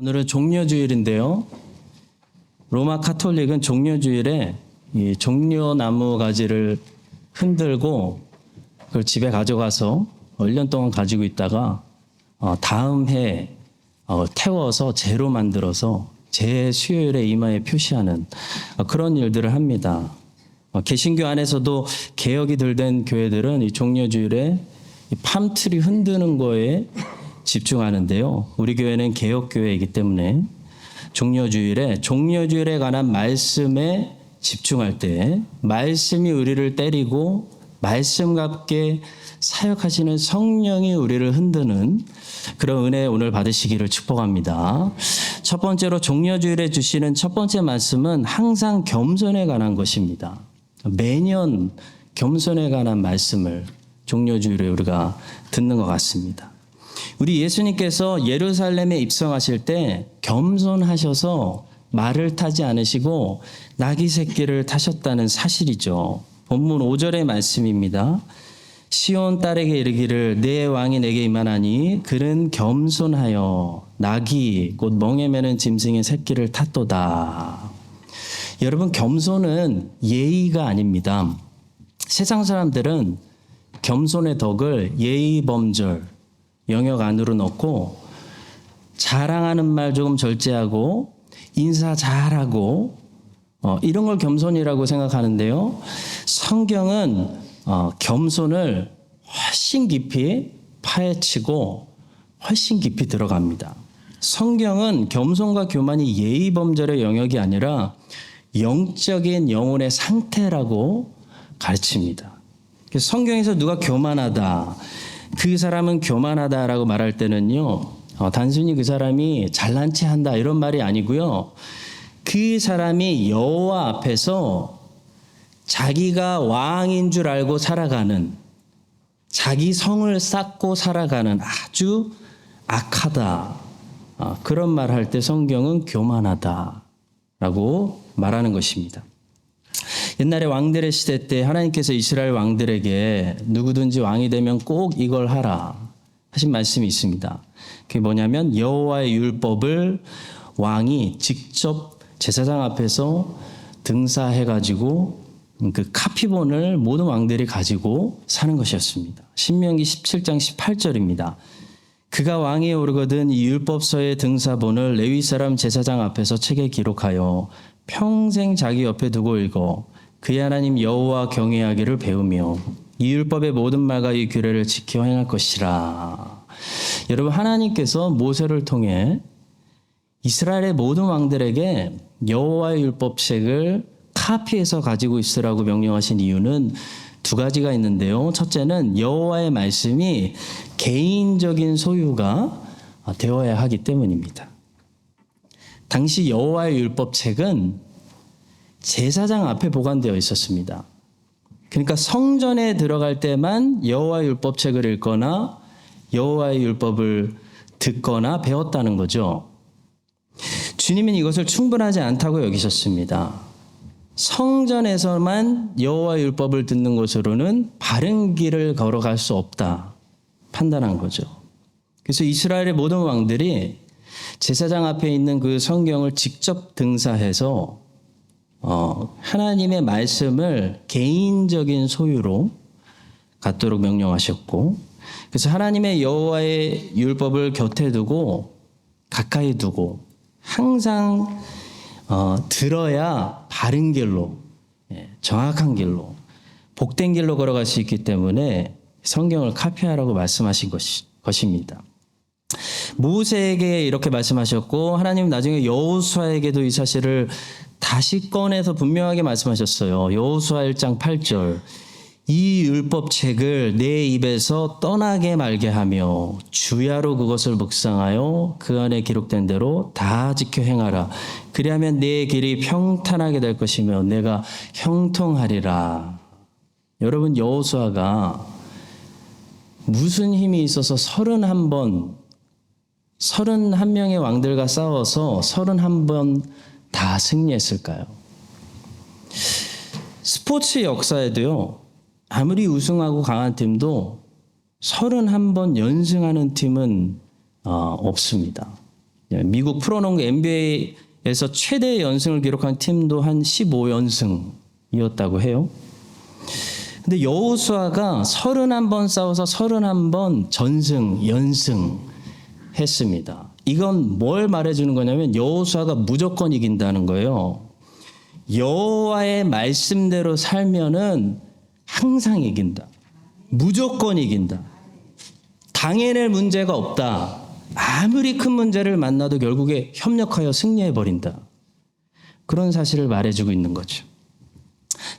오늘은 종려주일인데요. 로마 카톨릭은 종려주일에 이 종려나무 가지를 흔들고 그걸 집에 가져가서 1년 동안 가지고 있다가 다음 해 태워서 재로 만들어서 재 수요일에 이마에 표시하는 그런 일들을 합니다. 개신교 안에서도 개혁이 덜 된 교회들은 이 종려주일에 이 팜트리 흔드는 거에 집중하는데요. 우리 교회는 개혁교회이기 때문에 종려주일에 관한 말씀에 집중할 때 말씀이 우리를 때리고 말씀과 함께 사역하시는 성령이 우리를 흔드는 그런 은혜 오늘 받으시기를 축복합니다. 첫 번째로 종려주일에 주시는 첫 번째 말씀은 항상 겸손에 관한 것입니다. 매년 겸손에 관한 말씀을 종려주일에 우리가 듣는 것 같습니다. 우리 예수님께서 예루살렘에 입성하실 때 겸손하셔서 말을 타지 않으시고 나귀 새끼를 타셨다는 사실이죠. 본문 5절의 말씀입니다. 시온 딸에게 이르기를 내 왕이 내게 임하나니 그는 겸손하여 나귀 곧 멍에 매는 짐승의 새끼를 탔도다. 여러분, 겸손은 예의가 아닙니다. 세상 사람들은 겸손의 덕을 예의범절 영역 안으로 넣고 자랑하는 말 조금 절제하고 인사 잘하고 이런 걸 겸손이라고 생각하는데요. 성경은 겸손을 훨씬 깊이 파헤치고 훨씬 깊이 들어갑니다. 성경은 겸손과 교만이 예의범절의 영역이 아니라 영적인 영혼의 상태라고 가르칩니다. 성경에서 누가 교만하다, 그 사람은 교만하다라고 말할 때는요, 단순히 그 사람이 잘난 체 한다 이런 말이 아니고요. 그 사람이 여호와 앞에서 자기가 왕인 줄 알고 살아가는, 자기 성을 쌓고 살아가는 아주 악하다, 그런 말 할 때 성경은 교만하다라고 말하는 것입니다. 옛날에 왕들의 시대 때 하나님께서 이스라엘 왕들에게 누구든지 왕이 되면 꼭 이걸 하라 하신 말씀이 있습니다. 그게 뭐냐면 여호와의 율법을 왕이 직접 제사장 앞에서 등사해가지고 그 카피본을 모든 왕들이 가지고 사는 것이었습니다. 신명기 17장 18절입니다. 그가 왕위에 오르거든 이 율법서의 등사본을 레위 사람 제사장 앞에서 책에 기록하여 평생 자기 옆에 두고 읽어 그의 하나님 여호와 경외하기를 배우며 이 율법의 모든 말과 이 규례를 지켜 행할 것이라. 여러분, 하나님께서 모세를 통해 이스라엘의 모든 왕들에게 여호와의 율법책을 카피해서 가지고 있으라고 명령하신 이유는 두 가지가 있는데요. 첫째는 여호와의 말씀이 개인적인 소유가 되어야 하기 때문입니다. 당시 여호와의 율법책은 제사장 앞에 보관되어 있었습니다. 그러니까 성전에 들어갈 때만 여호와의 율법책을 읽거나 여호와의 율법을 듣거나 배웠다는 거죠. 주님은 이것을 충분하지 않다고 여기셨습니다. 성전에서만 여호와의 율법을 듣는 것으로는 바른 길을 걸어갈 수 없다 판단한 거죠. 그래서 이스라엘의 모든 왕들이 제사장 앞에 있는 그 성경을 직접 등사해서 하나님의 말씀을 개인적인 소유로 갖도록 명령하셨고, 그래서 하나님의 여호와의 율법을 곁에 두고 가까이 두고 항상 들어야 바른 길로, 정확한 길로, 복된 길로 걸어갈 수 있기 때문에 성경을 카피하라고 말씀하신 것입니다. 모세에게 이렇게 말씀하셨고 하나님 나중에 여호수아에게도 이 사실을 다시 꺼내서 분명하게 말씀하셨어요. 여호수아 1장 8절 이 율법책을 내 입에서 떠나게 말게 하며 주야로 그것을 묵상하여 그 안에 기록된 대로 다 지켜 행하라. 그리하면 내 길이 평탄하게 될 것이며 내가 형통하리라. 여러분, 여호수아가 무슨 힘이 있어서 31명의 왕들과 싸워서 31번 다 승리했을까요? 스포츠 역사에도요, 아무리 우승하고 강한 팀도 31번 연승하는 팀은 없습니다. 미국 프로농구 NBA에서 최대 연승을 기록한 팀도 한 15연승이었다고 해요. 근데 여호수아가 31번 싸워서 31번 전승, 연승 했습니다. 이건 뭘 말해주는 거냐면 여호수아가 무조건 이긴다는 거예요. 여호와의 말씀대로 살면은 항상 이긴다. 무조건 이긴다. 당해낼 문제가 없다. 아무리 큰 문제를 만나도 결국에 협력하여 승리해버린다. 그런 사실을 말해주고 있는 거죠.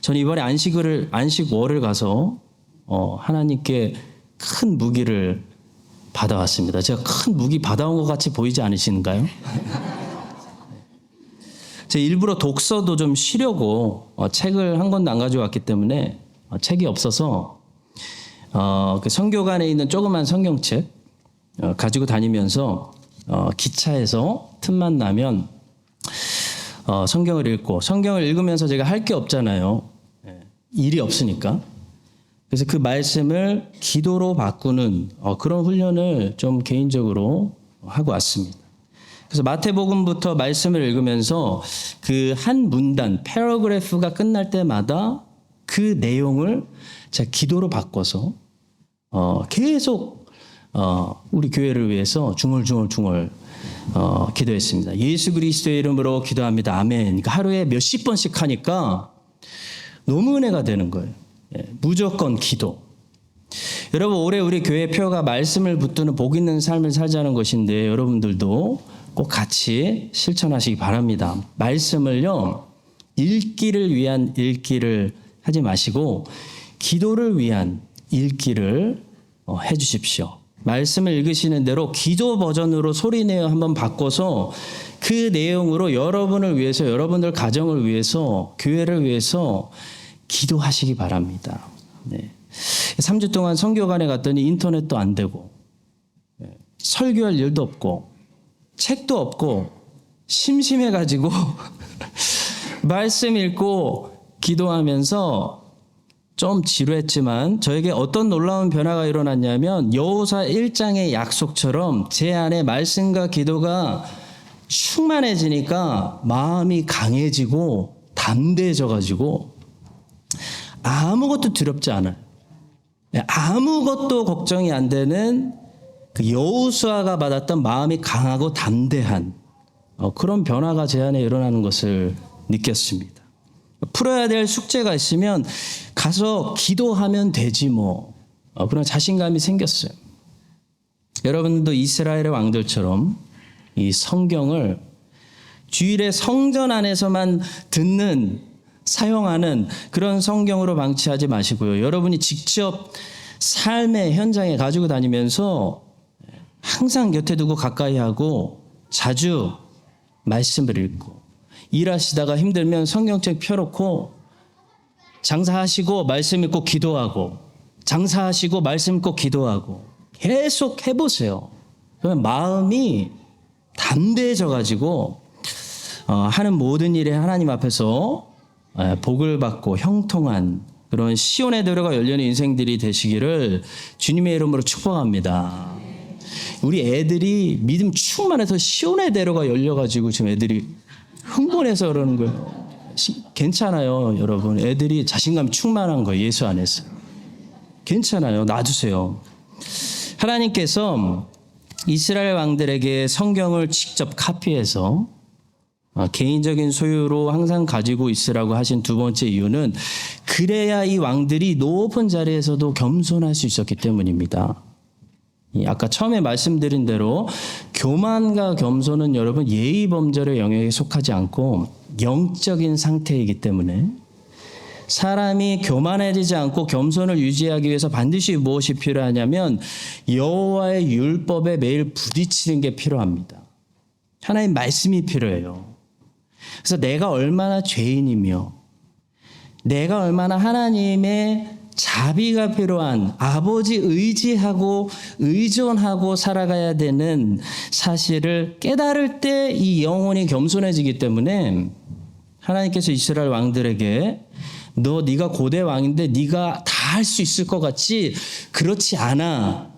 저는 이번에 안식월을 가서 하나님께 큰 무기를 받아왔습니다. 제가 큰 무기 받아온 것 같이 보이지 않으시는가요? 제가 일부러 독서도 좀 쉬려고 책을 한 권도 안 가져왔기 때문에 책이 없어서 그 선교관에 있는 조그만 성경책 가지고 다니면서 기차에서 틈만 나면 성경을 읽고, 성경을 읽으면서 제가 할 게 없잖아요. 일이 없으니까. 그래서 그 말씀을 기도로 바꾸는 그런 훈련을 좀 개인적으로 하고 왔습니다. 그래서 마태복음부터 말씀을 읽으면서 그 한 문단, 패러그래프가 끝날 때마다 그 내용을 제가 기도로 바꿔서 계속 우리 교회를 위해서 중얼중얼 기도했습니다. 예수 그리스도의 이름으로 기도합니다. 아멘. 그러니까 하루에 몇십 번씩 하니까 너무 은혜가 되는 거예요. 무조건 기도. 여러분, 올해 우리 교회 표가 말씀을 붙드는 복 있는 삶을 살자는 것인데 여러분들도 꼭 같이 실천하시기 바랍니다. 말씀을요, 읽기를 위한 읽기를 하지 마시고 기도를 위한 읽기를 해 주십시오. 말씀을 읽으시는 대로 기도 버전으로 소리내어 한번 바꿔서 그 내용으로 여러분을 위해서, 여러분들 가정을 위해서, 교회를 위해서 기도하시기 바랍니다. 네. 3주 동안 선교관에 갔더니 인터넷도 안 되고 설교할 일도 없고 책도 없고 심심해가지고 말씀 읽고 기도하면서 좀 지루했지만 저에게 어떤 놀라운 변화가 일어났냐면 여호수아 1장의 약속처럼 제 안에 말씀과 기도가 충만해지니까 마음이 강해지고 담대해져가지고 아무것도 두렵지 않아요. 아무것도 걱정이 안 되는 그 여호수아가 받았던 마음이 강하고 담대한 그런 변화가 제 안에 일어나는 것을 느꼈습니다. 풀어야 될 숙제가 있으면 가서 기도하면 되지 뭐. 그런 자신감이 생겼어요. 여러분도 이스라엘의 왕들처럼 이 성경을 주일에 성전 안에서만 듣는, 사용하는 그런 성경으로 방치하지 마시고요. 여러분이 직접 삶의 현장에 가지고 다니면서 항상 곁에 두고 가까이 하고 자주 말씀을 읽고, 일하시다가 힘들면 성경책 펴놓고 장사하시고 말씀 읽고 기도하고, 장사하시고 말씀 읽고 기도하고 계속 해보세요. 그러면 마음이 담대해져가지고 하는 모든 일에 하나님 앞에서 복을 받고 형통한 그런 시온의 도로가 열리는 인생들이 되시기를 주님의 이름으로 축복합니다. 우리 애들이 믿음 충만해서 시온의 대로가 열려가지고 지금 애들이 흥분해서 그러는 거예요. 괜찮아요, 여러분. 애들이 자신감이 충만한 거예요, 예수 안에서. 괜찮아요, 놔두세요. 하나님께서 이스라엘 왕들에게 성경을 직접 카피해서 개인적인 소유로 항상 가지고 있으라고 하신 두 번째 이유는 그래야 이 왕들이 높은 자리에서도 겸손할 수 있었기 때문입니다. 아까 처음에 말씀드린 대로 교만과 겸손은 여러분 예의 범절의 영역에 속하지 않고 영적인 상태이기 때문에 사람이 교만해지지 않고 겸손을 유지하기 위해서 반드시 무엇이 필요하냐면 여호와의 율법에 매일 부딪히는 게 필요합니다. 하나님 말씀이 필요해요. 그래서 내가 얼마나 죄인이며 내가 얼마나 하나님의 자비가 필요한, 아버지 의지하고 의존하고 살아가야 되는 사실을 깨달을 때 이 영혼이 겸손해지기 때문에 하나님께서 이스라엘 왕들에게 네가 고대 왕인데 네가 다 할 수 있을 것 같지? 그렇지 않아.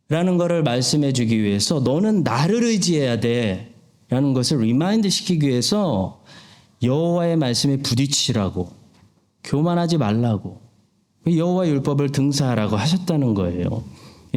라는 것을 말씀해 주기 위해서 너는 나를 의지해야 돼 라는 것을 리마인드 시키기 위해서 여호와의 말씀에 부딪히라고, 교만하지 말라고, 여호와의 율법을 등사하라고 하셨다는 거예요.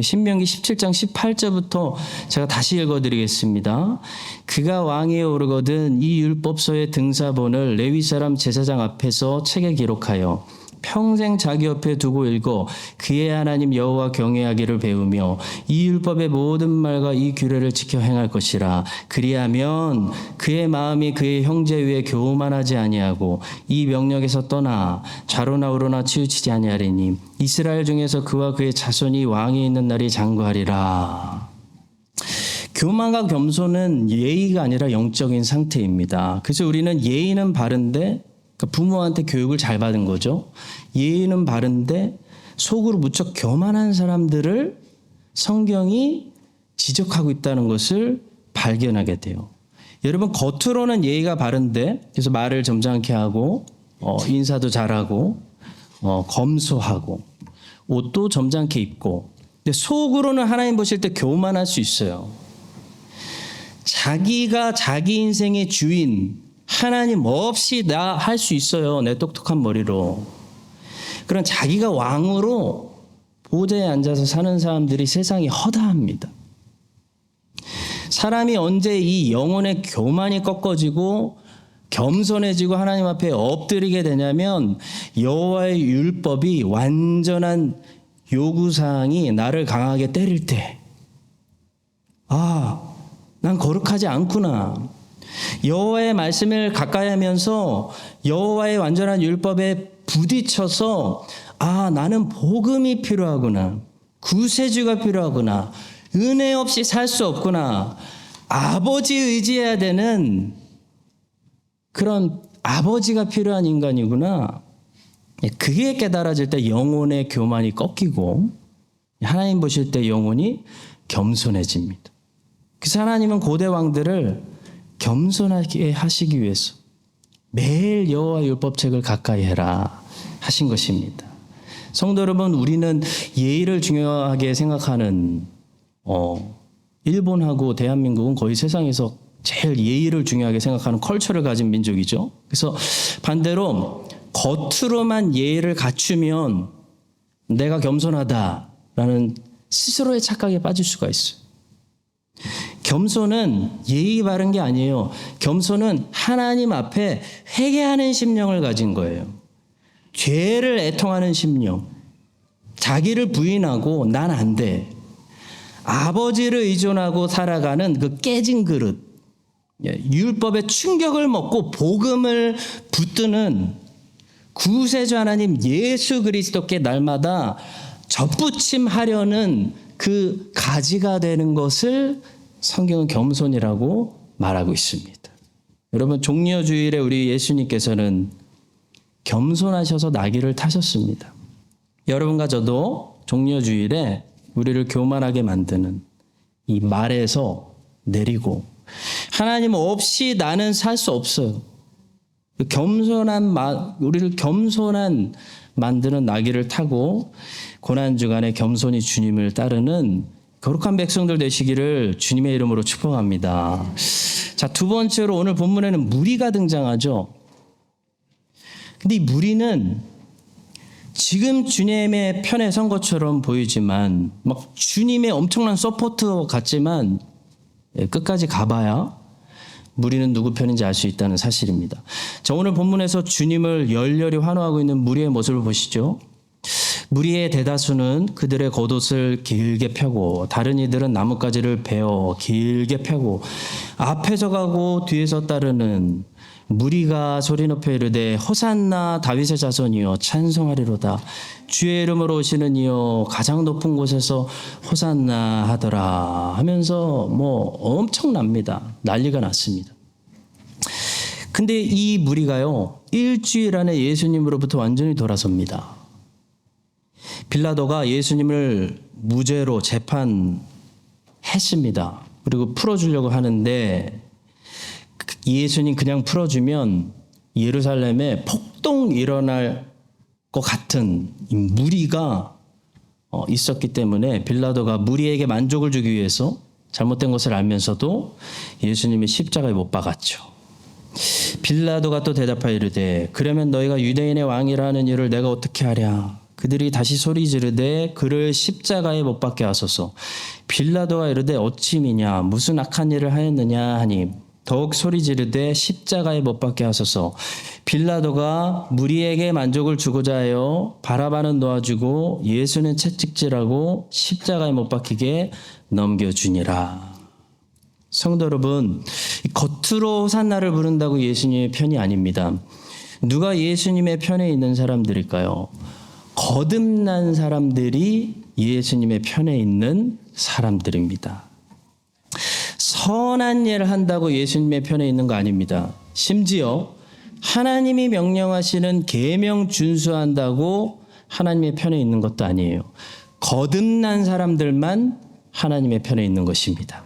신명기 17장 18절부터 제가 다시 읽어드리겠습니다. 그가 왕위에 오르거든 이 율법서의 등사본을 레위 사람 제사장 앞에서 책에 기록하여 평생 자기 옆에 두고 읽어 그의 하나님 여호와 경외하기를 배우며 이 율법의 모든 말과 이 규례를 지켜 행할 것이라. 그리하면 그의 마음이 그의 형제 위에 교만하지 아니하고 이 명령에서 떠나 좌로나 우로나 치우치지 아니하리니 이스라엘 중에서 그와 그의 자손이 왕이 있는 날이 장구하리라. 교만과 겸손은 예의가 아니라 영적인 상태입니다. 그래서 우리는 예의는 바른데, 부모한테 교육을 잘 받은 거죠. 예의는 바른데 속으로 무척 교만한 사람들을 성경이 지적하고 있다는 것을 발견하게 돼요. 여러분, 겉으로는 예의가 바른데, 그래서 말을 점잖게 하고 인사도 잘하고 검소하고 옷도 점잖게 입고, 근데 속으로는 하나님 보실 때 교만할 수 있어요. 자기가 자기 인생의 주인, 하나님 없이 나 할 수 있어요. 내 똑똑한 머리로. 그런 자기가 왕으로 보좌에 앉아서 사는 사람들이 세상이 허다합니다. 사람이 언제 이 영혼의 교만이 꺾어지고 겸손해지고 하나님 앞에 엎드리게 되냐면 여호와의 율법이 완전한 요구사항이 나를 강하게 때릴 때, 난 거룩하지 않구나. 여호와의 말씀을 가까이 하면서 여호와의 완전한 율법에 부딪혀서 나는 복음이 필요하구나. 구세주가 필요하구나. 은혜 없이 살 수 없구나. 아버지 의지해야 되는 그런 아버지가 필요한 인간이구나. 그게 깨달아질 때 영혼의 교만이 꺾이고 하나님 보실 때 영혼이 겸손해집니다. 그래서 하나님은 고대 왕들을 겸손하게 하시기 위해서 매일 여호와 율법책을 가까이 해라 하신 것입니다. 성도 여러분, 우리는 예의를 중요하게 생각하는 일본하고 대한민국은 거의 세상에서 제일 예의를 중요하게 생각하는 컬처를 가진 민족이죠. 그래서 반대로 겉으로만 예의를 갖추면 내가 겸손하다라는 스스로의 착각에 빠질 수가 있어요. 겸손은 예의 바른 게 아니에요. 겸손은 하나님 앞에 회개하는 심령을 가진 거예요. 죄를 애통하는 심령. 자기를 부인하고 난 안 돼. 아버지를 의존하고 살아가는 그 깨진 그릇. 율법의 충격을 먹고 복음을 붙드는 구세주 하나님 예수 그리스도께 날마다 접붙임하려는 그 가지가 되는 것을 성경은 겸손이라고 말하고 있습니다. 여러분, 종려주일에 우리 예수님께서는 겸손하셔서 나귀를 타셨습니다. 여러분과 저도 종려주일에 우리를 교만하게 만드는 이 말에서 내리고 하나님 없이 나는 살 수 없어요. 우리를 겸손한 만드는 나귀를 타고 고난주간에 겸손히 주님을 따르는 거룩한 백성들 되시기를 주님의 이름으로 축복합니다. 자, 두 번째로 오늘 본문에는 무리가 등장하죠. 근데 이 무리는 지금 주님의 편에 선 것처럼 보이지만 막 주님의 엄청난 서포터 같지만 끝까지 가봐야 무리는 누구 편인지 알 수 있다는 사실입니다. 자, 오늘 본문에서 주님을 열렬히 환호하고 있는 무리의 모습을 보시죠. 무리의 대다수는 그들의 겉옷을 길게 펴고 다른 이들은 나뭇가지를 베어 길게 펴고 앞에서 가고 뒤에서 따르는 무리가 소리 높여 이르되 호산나 다윗의 자손이여 찬송하리로다. 주의 이름으로 오시는 이여 가장 높은 곳에서 호산나 하더라 하면서 엄청납니다. 난리가 났습니다. 근데 이 무리가요, 일주일 안에 예수님으로부터 완전히 돌아섭니다. 빌라도가 예수님을 무죄로 재판했습니다. 그리고 풀어주려고 하는데 예수님 그냥 풀어주면 예루살렘에 폭동 일어날 것 같은 이 무리가 있었기 때문에 빌라도가 무리에게 만족을 주기 위해서 잘못된 것을 알면서도 예수님이 십자가에 못 박았죠. 빌라도가 또 대답하여 이르되 그러면 너희가 유대인의 왕이라는 일을 내가 어떻게 하랴. 그들이 다시 소리 지르되 그를 십자가에 못 박게 하소서. 빌라도가 이르되 어찌미냐 무슨 악한 일을 하였느냐 하니 더욱 소리 지르되 십자가에 못 박게 하소서. 빌라도가 무리에게 만족을 주고자 하여 바라바는 놓아주고 예수는 채찍질하고 십자가에 못 박히게 넘겨주니라. 성도 여러분, 겉으로 호산나를 부른다고 예수님의 편이 아닙니다. 누가 예수님의 편에 있는 사람들일까요? 거듭난 사람들이 예수님의 편에 있는 사람들입니다. 선한 일을 한다고 예수님의 편에 있는 거 아닙니다. 심지어 하나님이 명령하시는 계명 준수한다고 하나님의 편에 있는 것도 아니에요. 거듭난 사람들만 하나님의 편에 있는 것입니다.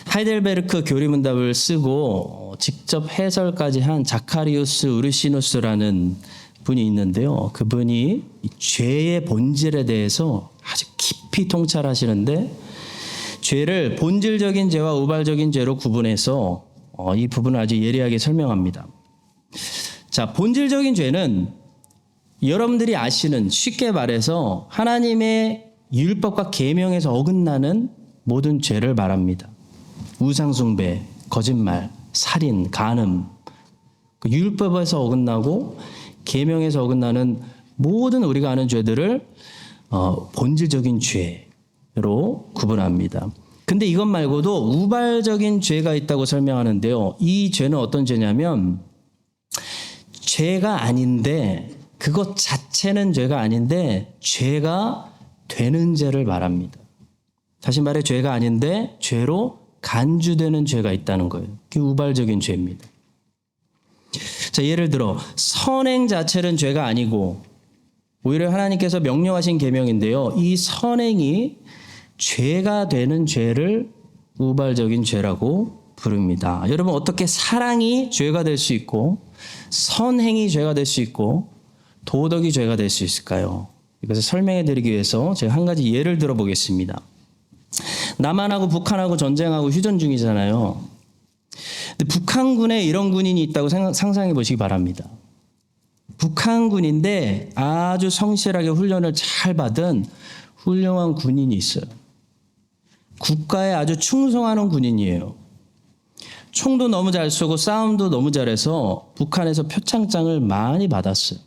하이델베르크 교리문답을 쓰고 직접 해설까지 한 자카리우스 우르시누스라는 분이 있는데요. 그분이 죄의 본질에 대해서 아주 깊이 통찰하시는데 죄를 본질적인 죄와 우발적인 죄로 구분해서 이 부분을 아주 예리하게 설명합니다. 자, 본질적인 죄는 여러분들이 아시는, 쉽게 말해서 하나님의 율법과 계명에서 어긋나는 모든 죄를 말합니다. 우상숭배, 거짓말, 살인, 간음, 율법에서 어긋나고 계명에서 어긋나는 모든 우리가 아는 죄들을 본질적인 죄로 구분합니다. 근데 이것 말고도 우발적인 죄가 있다고 설명하는데요. 이 죄는 어떤 죄냐면 죄가 아닌데, 그것 자체는 죄가 아닌데 죄가 되는 죄를 말합니다. 다시 말해 죄가 아닌데 죄로 간주되는 죄가 있다는 거예요. 그게 우발적인 죄입니다. 자, 예를 들어 선행 자체는 죄가 아니고 오히려 하나님께서 명령하신 계명인데요. 이 선행이 죄가 되는 죄를 우발적인 죄라고 부릅니다. 여러분, 어떻게 사랑이 죄가 될 수 있고 선행이 죄가 될 수 있고 도덕이 죄가 될 수 있을까요? 이것을 설명해 드리기 위해서 제가 한 가지 예를 들어 보겠습니다. 남한하고 북한하고 전쟁하고 휴전 중이잖아요. 근데 북한군에 이런 군인이 있다고 상상해 보시기 바랍니다. 북한군인데 아주 성실하게 훈련을 잘 받은 훌륭한 군인이 있어요. 국가에 아주 충성하는 군인이에요. 총도 너무 잘 쏘고 싸움도 너무 잘해서 북한에서 표창장을 많이 받았어요.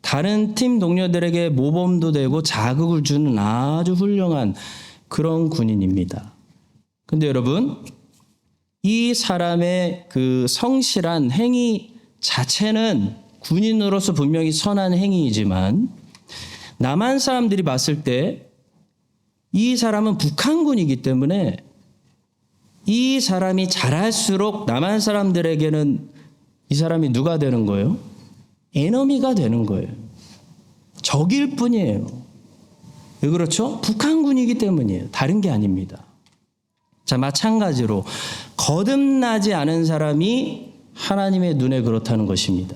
다른 팀 동료들에게 모범도 되고 자극을 주는 아주 훌륭한 그런 군인입니다. 근데 여러분, 이 사람의 그 성실한 행위 자체는 군인으로서 분명히 선한 행위이지만 남한 사람들이 봤을 때 이 사람은 북한군이기 때문에 이 사람이 잘할수록 남한 사람들에게는 이 사람이 누가 되는 거예요? 에너미가 되는 거예요. 적일 뿐이에요. 왜 그렇죠? 북한군이기 때문이에요. 다른 게 아닙니다. 자, 마찬가지로 거듭나지 않은 사람이 하나님의 눈에 그렇다는 것입니다.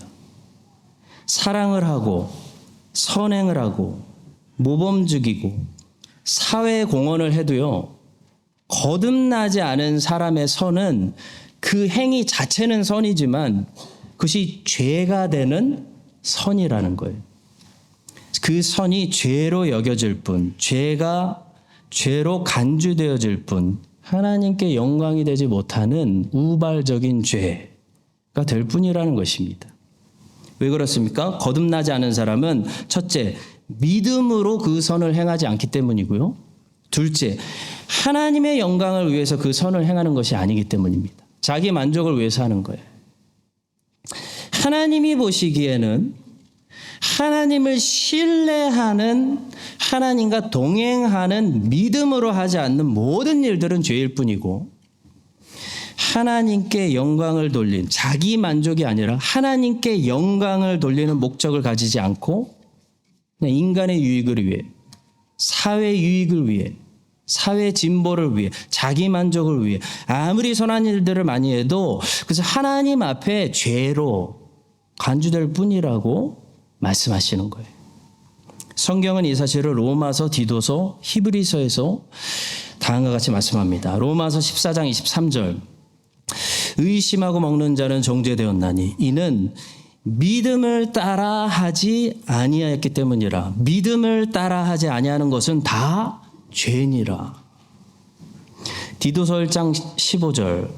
사랑을 하고 선행을 하고 모범 죽이고 사회 공헌을 해도요, 거듭나지 않은 사람의 선은 그 행위 자체는 선이지만 그것이 죄가 되는 선이라는 거예요. 그 선이 죄로 여겨질 뿐, 죄가 죄로 간주되어질 뿐, 하나님께 영광이 되지 못하는 우발적인 죄가 될 뿐이라는 것입니다. 왜 그렇습니까? 거듭나지 않은 사람은 첫째, 믿음으로 그 선을 행하지 않기 때문이고요. 둘째, 하나님의 영광을 위해서 그 선을 행하는 것이 아니기 때문입니다. 자기 만족을 위해서 하는 거예요. 하나님이 보시기에는 하나님을 신뢰하는, 하나님과 동행하는 믿음으로 하지 않는 모든 일들은 죄일 뿐이고, 하나님께 영광을 돌린, 자기 만족이 아니라 하나님께 영광을 돌리는 목적을 가지지 않고 그냥 인간의 유익을 위해, 사회 유익을 위해, 사회 진보를 위해, 자기 만족을 위해 아무리 선한 일들을 많이 해도 그래서 하나님 앞에 죄로 간주될 뿐이라고 말씀하시는 거예요. 성경은 이 사실을 로마서, 디도서, 히브리서에서 다음과 같이 말씀합니다. 로마서 14장 23절. 의심하고 먹는 자는 정죄되었나니 이는 믿음을 따라 하지 아니하였기 때문이라. 믿음을 따라 하지 아니하는 것은 다 죄니라. 디도서 1장 15절.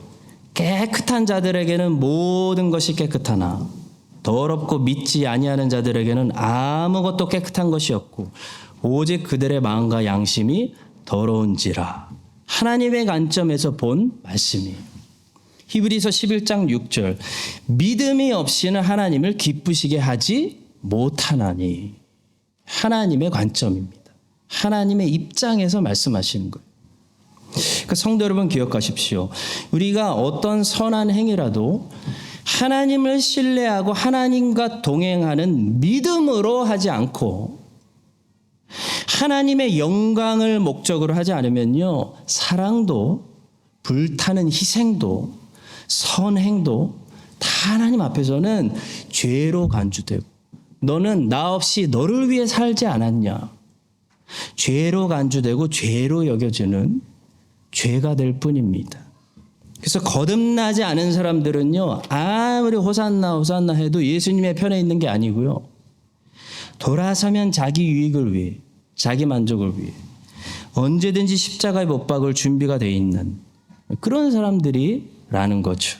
깨끗한 자들에게는 모든 것이 깨끗하나 더럽고 믿지 아니하는 자들에게는 아무것도 깨끗한 것이 없고 오직 그들의 마음과 양심이 더러운지라. 하나님의 관점에서 본 말씀이에요. 히브리서 11장 6절. 믿음이 없이는 하나님을 기쁘시게 하지 못하나니. 하나님의 관점입니다. 하나님의 입장에서 말씀하시는 거예요. 그러니까 성도 여러분 기억하십시오. 우리가 어떤 선한 행위라도 하나님을 신뢰하고 하나님과 동행하는 믿음으로 하지 않고 하나님의 영광을 목적으로 하지 않으면요, 사랑도 불타는 희생도 선행도 다 하나님 앞에서는 죄로 간주되고, 너는 나 없이 너를 위해 살지 않았냐, 죄로 간주되고 죄로 여겨지는 죄가 될 뿐입니다. 그래서 거듭나지 않은 사람들은요, 아무리 호산나 호산나 해도 예수님의 편에 있는 게 아니고요, 돌아서면 자기 유익을 위해, 자기 만족을 위해 언제든지 십자가에 못 박을 준비가 돼 있는 그런 사람들이라는 거죠.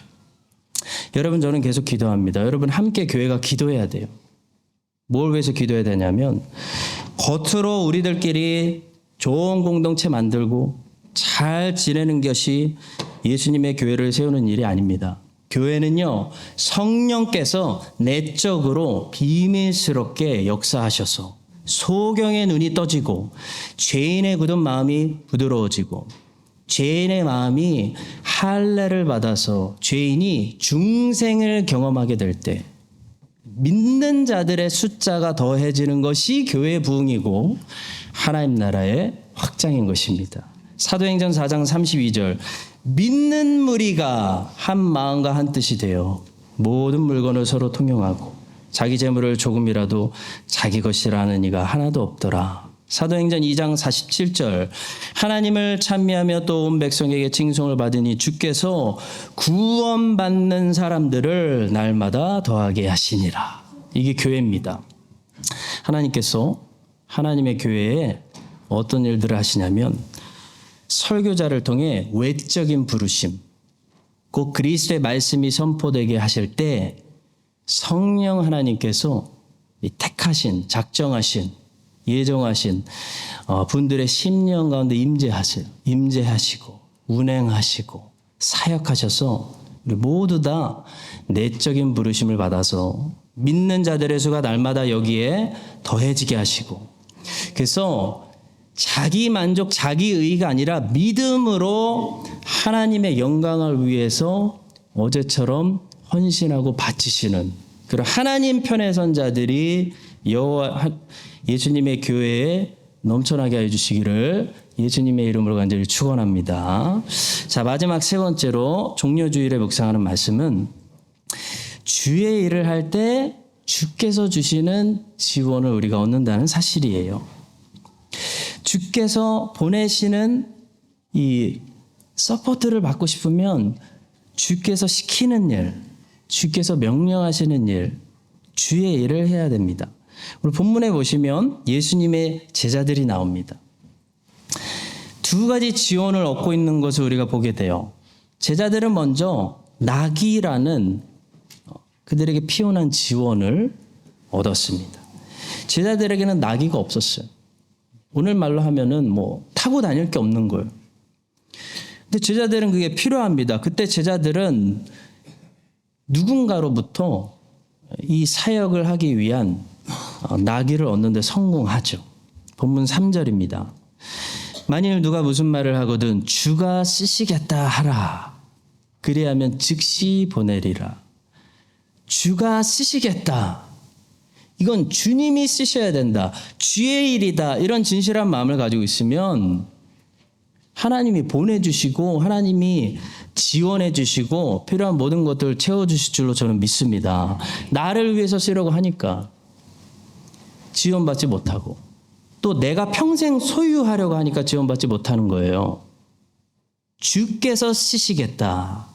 여러분, 저는 계속 기도합니다. 여러분, 함께 교회가 기도해야 돼요. 뭘 위해서 기도해야 되냐면, 겉으로 우리들끼리 좋은 공동체 만들고 잘 지내는 것이 예수님의 교회를 세우는 일이 아닙니다. 교회는요, 성령께서 내적으로 비밀스럽게 역사하셔서 소경의 눈이 떠지고 죄인의 굳은 마음이 부드러워지고 죄인의 마음이 할례를 받아서 죄인이 중생을 경험하게 될 때 믿는 자들의 숫자가 더해지는 것이 교회의 부흥이고 하나님 나라의 확장인 것입니다. 사도행전 4장 32절. 믿는 무리가 한 마음과 한 뜻이 되어 모든 물건을 서로 통용하고 자기 재물을 조금이라도 자기 것이라는 이가 하나도 없더라. 사도행전 2장 47절. 하나님을 찬미하며 또 온 백성에게 칭송을 받으니 주께서 구원받는 사람들을 날마다 더하게 하시니라. 이게 교회입니다. 하나님께서 하나님의 교회에 어떤 일들을 하시냐면, 설교자를 통해 외적인 부르심, 곧 그리스도의 말씀이 선포되게 하실 때 성령 하나님께서 택하신, 작정하신, 예정하신 분들의 심령 가운데 임재하시고 운행하시고 사역하셔서 우리 모두 다 내적인 부르심을 받아서 믿는 자들의 수가 날마다 여기에 더해지게 하시고, 그래서 자기 만족, 자기 의가 아니라 믿음으로 하나님의 영광을 위해서 어제처럼 헌신하고 바치시는 그런 하나님 편에 선 자들이 예수님의 교회에 넘쳐나게 해주시기를 예수님의 이름으로 간절히 축원합니다. 자, 마지막 세 번째로 종려주일에 묵상하는 말씀은, 주의 일을 할 때 주께서 주시는 지원을 우리가 얻는다는 사실이에요. 주께서 보내시는 이 서포트를 받고 싶으면 주께서 시키는 일, 주께서 명령하시는 일, 주의 일을 해야 됩니다. 우리 본문에 보시면 예수님의 제자들이 나옵니다. 두 가지 지원을 얻고 있는 것을 우리가 보게 돼요. 제자들은 먼저 나귀라는 그들에게 피어난 지원을 얻었습니다. 제자들에게는 나귀가 없었어요. 오늘 말로 하면은 타고 다닐 게 없는 거예요. 근데 제자들은 그게 필요합니다. 그때 제자들은 누군가로부터 이 사역을 하기 위한 나귀를 얻는 데 성공하죠. 본문 3절입니다. 만일 누가 무슨 말을 하거든 주가 쓰시겠다 하라. 그리하면 즉시 보내리라. 주가 쓰시겠다. 이건 주님이 쓰셔야 된다. 주의 일이다. 이런 진실한 마음을 가지고 있으면 하나님이 보내주시고 하나님이 지원해 주시고 필요한 모든 것들을 채워주실 줄로 저는 믿습니다. 나를 위해서 쓰려고 하니까 지원받지 못하고 또 내가 평생 소유하려고 하니까 지원받지 못하는 거예요. 주께서 쓰시겠다라는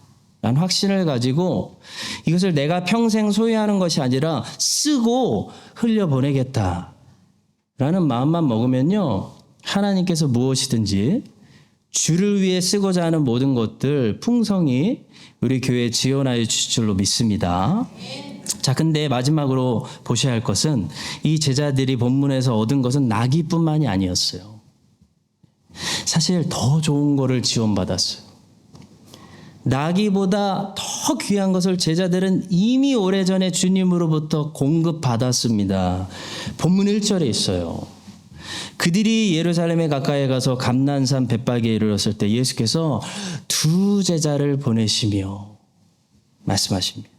확신을 가지고 이것을 내가 평생 소유하는 것이 아니라 쓰고 흘려보내겠다라는 마음만 먹으면요, 하나님께서 무엇이든지 주를 위해 쓰고자 하는 모든 것들 풍성히 우리 교회에 지원하여 주실 줄로 믿습니다. 자, 근데 마지막으로 보셔야 할 것은 이 제자들이 본문에서 얻은 것은 나귀뿐만이 아니었어요. 사실 더 좋은 거를 지원받았어요. 나귀보다 더 귀한 것을 제자들은 이미 오래전에 주님으로부터 공급받았습니다. 본문 1절에 있어요. 그들이 예루살렘에 가까이 가서 감난산 벳박에 이르렀을 때 예수께서 두 제자를 보내시며 말씀하십니다.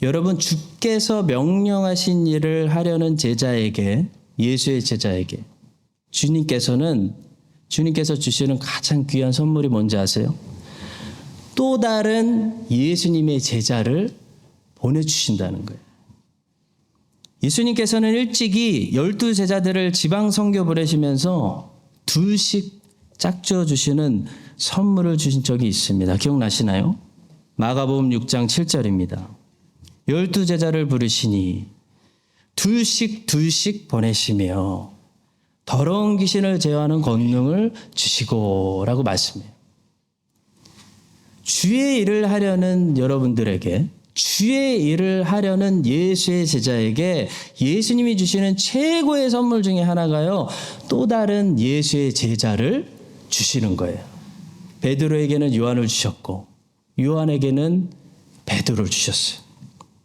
여러분, 주께서 명령하신 일을 하려는 제자에게, 예수의 제자에게 주님께서 주시는 가장 귀한 선물이 뭔지 아세요? 또 다른 예수님의 제자를 보내주신다는 거예요. 예수님께서는 일찍이 12제자들을 지방 선교 보내시면서 둘씩 짝지어 주시는 선물을 주신 적이 있습니다. 기억나시나요? 마가복음 6장 7절입니다. 12제자를 부르시니 둘씩 보내시며 더러운 귀신을 제어하는 권능을 주시고 라고 말씀해요. 주의 일을 하려는 여러분들에게, 주의 일을 하려는 예수의 제자에게 예수님이 주시는 최고의 선물 중에 하나가요, 또 다른 예수의 제자를 주시는 거예요. 베드로에게는 요한을 주셨고 요한에게는 베드로를 주셨어요.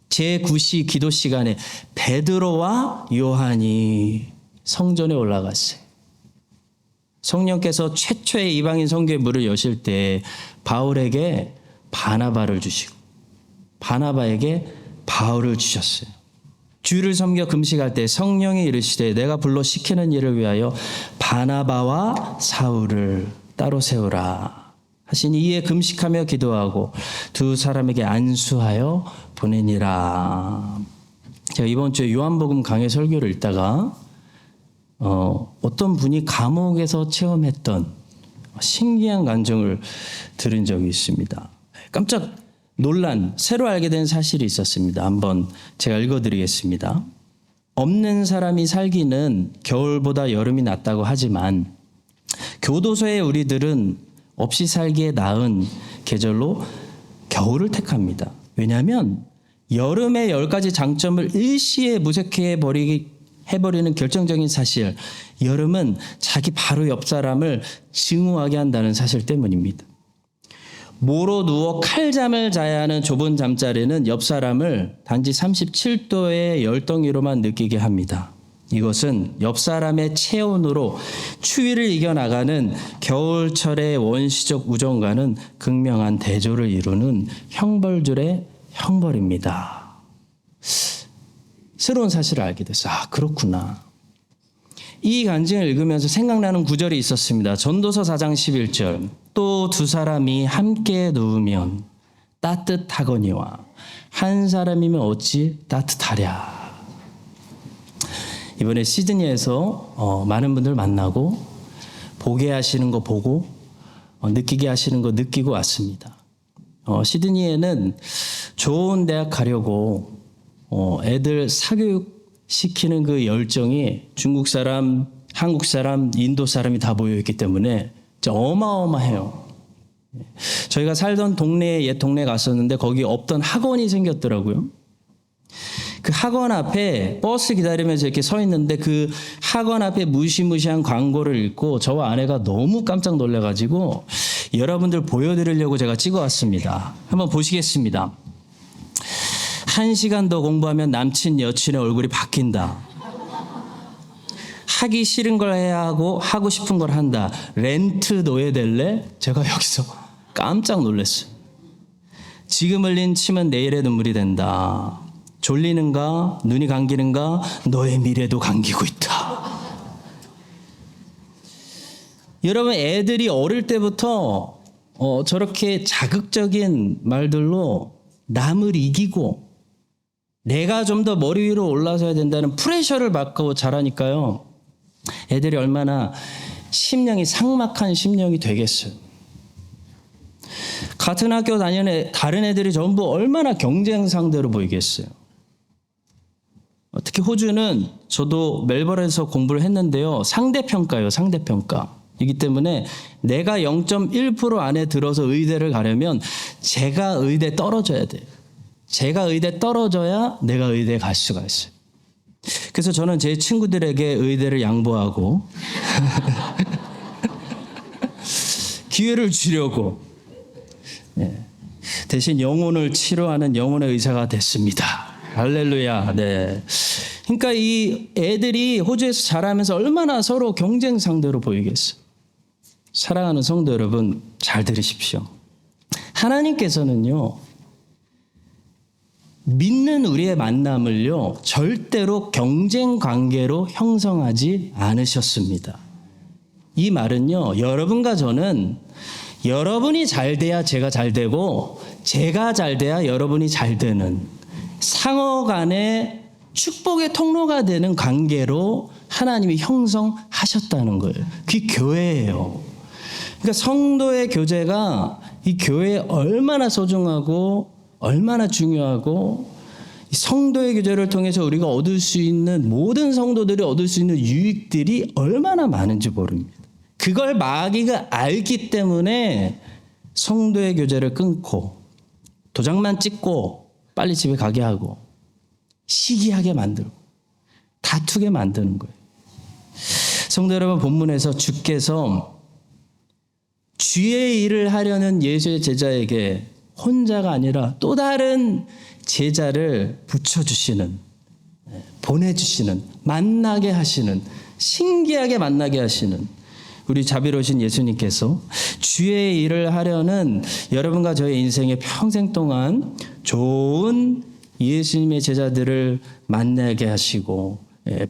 제9시 기도 시간에 베드로와 요한이 성전에 올라갔어요. 성령께서 최초의 이방인 선교의 문을 여실 때 바울에게 바나바를 주시고 바나바에게 바울을 주셨어요. 주를 섬겨 금식할 때 성령이 이르시되 내가 불러 시키는 일을 위하여 바나바와 사울을 따로 세우라 하시니 이에 금식하며 기도하고 두 사람에게 안수하여 보내니라. 제가 이번 주에 요한복음 강해 설교를 읽다가 어떤 분이 감옥에서 체험했던 신기한 간증을 들은 적이 있습니다. 깜짝 놀란, 새로 알게 된 사실이 있었습니다. 한번 제가 읽어드리겠습니다. 없는 사람이 살기는 겨울보다 여름이 낫다고 하지만 교도소에 우리들은 없이 살기에 나은 계절로 겨울을 택합니다. 왜냐하면 여름의 10가지 장점을 일시에 무색해버리는 결정적인 사실, 여름은 자기 바로 옆 사람을 증오하게 한다는 사실 때문입니다. 모로 누워 칼잠을 자야 하는 좁은 잠자리는 옆 사람을 단지 37도의 열덩이로만 느끼게 합니다. 이것은 옆 사람의 체온으로 추위를 이겨나가는 겨울철의 원시적 우정과는 극명한 대조를 이루는 형벌줄의 형벌입니다. 새로운 사실을 알게 됐어요. 아, 그렇구나. 이 간증을 읽으면서 생각나는 구절이 있었습니다. 전도서 4장 11절. 또 두 사람이 함께 누우면 따뜻하거니와 한 사람이면 어찌 따뜻하랴. 이번에 시드니에서 많은 분들 만나고 보게 하시는 거 보고 느끼게 하시는 거 느끼고 왔습니다. 시드니에는 좋은 대학 가려고 애들 사교육 시키는 그 열정이 중국 사람, 한국 사람, 인도 사람이 다 모여있기 때문에 진짜 어마어마해요. 저희가 살던 동네에 옛 동네에 갔었는데 거기 없던 학원이 생겼더라고요. 그 학원 앞에 버스 기다리면서 이렇게 서 있는데 그 학원 앞에 무시무시한 광고를 읽고 저와 아내가 너무 깜짝 놀라가지고 여러분들 보여드리려고 제가 찍어왔습니다. 한번 보시겠습니다. 1시간 더 공부하면 남친 여친의 얼굴이 바뀐다. 하기 싫은 걸 해야 하고 하고 싶은 걸 한다. 렌트 노예 될래? 제가 여기서 깜짝 놀랐어요. 지금 흘린 침은 내일의 눈물이 된다. 졸리는가? 눈이 감기는가? 너의 미래도 감기고 있다. 여러분, 애들이 어릴 때부터 저렇게 자극적인 말들로 남을 이기고 내가 좀 더 머리 위로 올라서야 된다는 프레셔를 받고 자라니까요. 애들이 얼마나 심령이 삭막한 심령이 되겠어요. 같은 학교 다니는 다른 애들이 전부 얼마나 경쟁 상대로 보이겠어요. 특히 호주는 저도 멜버른에서 공부를 했는데요. 상대평가예요. 상대평가. 이기 때문에 내가 0.1% 안에 들어서 의대를 가려면 제가 의대 떨어져야 돼요. 제가 의대 떨어져야 내가 의대에 갈 수가 있어요. 그래서 저는 제 친구들에게 의대를 양보하고 기회를 주려고 대신 영혼을 치료하는 영혼의 의사가 됐습니다. 할렐루야. 네. 그러니까 이 애들이 호주에서 자라면서 얼마나 서로 경쟁 상대로 보이겠어요. 사랑하는 성도 여러분, 잘 들으십시오. 하나님께서는요, 믿는 우리의 만남을요, 절대로 경쟁 관계로 형성하지 않으셨습니다. 이 말은요, 여러분과 저는 여러분이 잘 돼야 제가 잘 되고, 제가 잘 돼야 여러분이 잘 되는 상호 간의 축복의 통로가 되는 관계로 하나님이 형성하셨다는 거예요. 그게 교회예요. 그러니까 성도의 교제가 이 교회에 얼마나 소중하고 얼마나 중요하고 성도의 교제를 통해서 우리가 얻을 수 있는 모든 성도들이 얻을 수 있는 유익들이 얼마나 많은지 모릅니다. 그걸 마귀가 알기 때문에 성도의 교제를 끊고 도장만 찍고 빨리 집에 가게 하고 시기하게 만들고 다투게 만드는 거예요. 성도 여러분, 본문에서 주께서 주의 일을 하려는 예수의 제자에게 혼자가 아니라 또 다른 제자를 붙여주시는, 보내주시는, 만나게 하시는, 신기하게 만나게 하시는 우리 자비로우신 예수님께서 주의 일을 하려는 여러분과 저의 인생에 평생 동안 좋은 예수님의 제자들을 만나게 하시고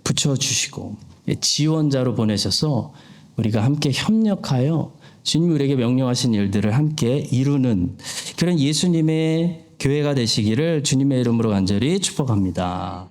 붙여주시고 지원자로 보내셔서 우리가 함께 협력하여 주님이 우리에게 명령하신 일들을 함께 이루는 그런 예수님의 교회가 되시기를 주님의 이름으로 간절히 축복합니다.